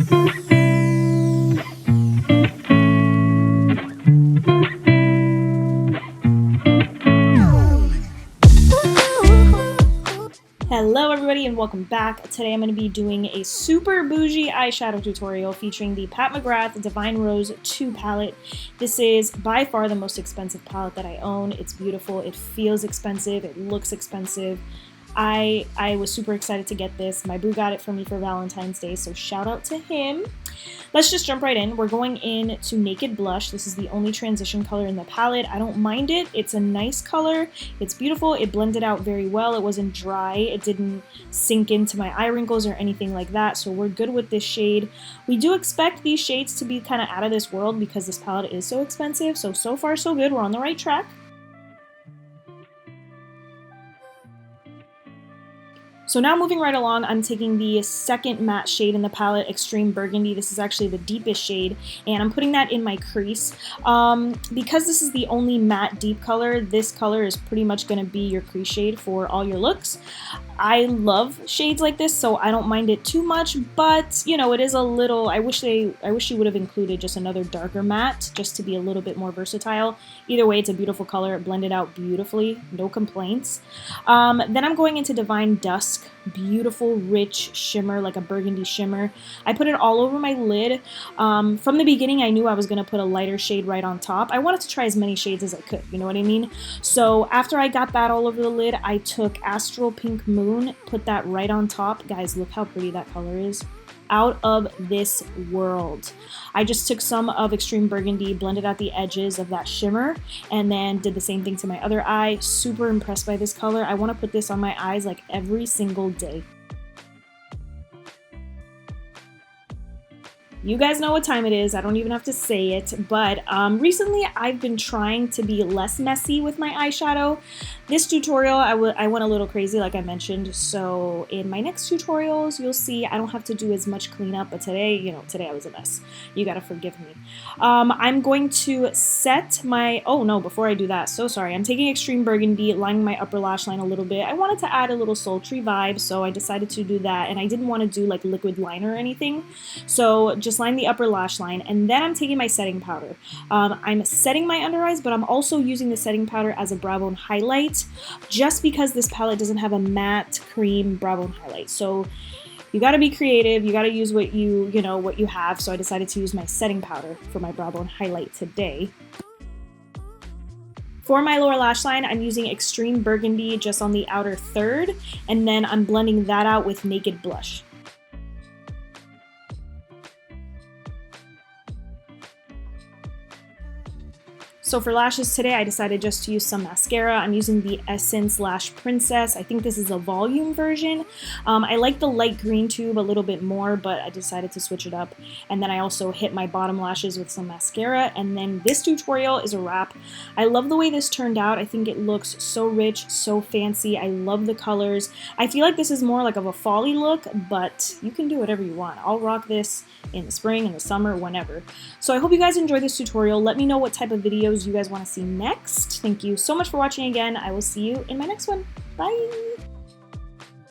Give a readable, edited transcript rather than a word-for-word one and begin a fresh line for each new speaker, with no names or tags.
Hello everybody and welcome back. Today I'm going to be doing a super bougie eyeshadow tutorial featuring the Pat McGrath Divine Rose 2 palette. This is by far the most expensive palette that I own. It's beautiful, it feels expensive, it looks expensive. I was super excited to get this. My boo got it for me for Valentine's Day, so shout out to him. Let's just jump right in. We're going in to Naked Blush. This is the only transition color in the palette. I don't mind it. It's a nice color. It's beautiful. It blended out very well. It wasn't dry. It didn't sink into my eye wrinkles or anything like that, so we're good with this shade. We do expect these shades to be kind of out of this world because this palette is so expensive, so far so good. We're on the right track. So now moving right along, I'm taking the second matte shade in the palette, Extreme Burgundy. This is actually the deepest shade, and I'm putting that in my crease. Because this is the only matte deep color, this color is pretty much going to be your crease shade for all your looks. I love shades like this, so I don't mind it too much, but you know, it is a little, I wish you would have included just another darker matte just to be a little bit more versatile. Either way, it's a beautiful color. It blended out beautifully, no complaints. Then I'm going into Divine Dusk. Beautiful rich shimmer, like a burgundy shimmer. I put it all over my lid. From the beginning I knew I was going to put a lighter shade right on top. I wanted to try as many shades as I could, you know what I mean? So after I got that all over the lid, I took Astral Pink Moon, put that right on top. Guys, look how pretty that color is. Out of this world. I just took some of Extreme Burgundy, blended out the edges of that shimmer, and then did the same thing to my other eye. Super impressed by this color. I want to put this on my eyes like every single day. You guys know what time it is, I don't even have to say it, but recently I've been trying to be less messy with my eyeshadow. This tutorial, I went a little crazy like I mentioned, so in my next tutorials you'll see I don't have to do as much cleanup, but today, you know, today I was a mess. You gotta forgive me. I'm going to set my, oh no, before I do that, so sorry, I'm taking Extreme Burgundy, lining my upper lash line a little bit. I wanted to add a little sultry vibe, so I decided to do that, and I didn't want to do like liquid liner or anything, so just line the upper lash line, and then I'm taking my setting powder. I'm setting my under eyes, but I'm also using the setting powder as a brow bone highlight, just because this palette doesn't have a matte cream brow bone highlight. So you got to be creative, you got to use what you know what you have, so I decided to use my setting powder for my brow bone highlight today. For my lower lash line, I'm using Extreme Burgundy just on the outer third, and then I'm blending that out with Naked Blush. So for lashes today, I decided just to use some mascara. I'm using the Essence Lash Princess. I think this is a volume version. I like the light green tube a little bit more, but I decided to switch it up. And then I also hit my bottom lashes with some mascara. And then this tutorial is a wrap. I love the way this turned out. I think it looks so rich, so fancy. I love the colors. I feel like this is more like of a fall-y look, but you can do whatever you want. I'll rock this in the spring, in the summer, whenever. So I hope you guys enjoyed this tutorial. Let me know what type of videos you guys want to see next. Thank you so much for watching again. I will see you in my next one. Bye!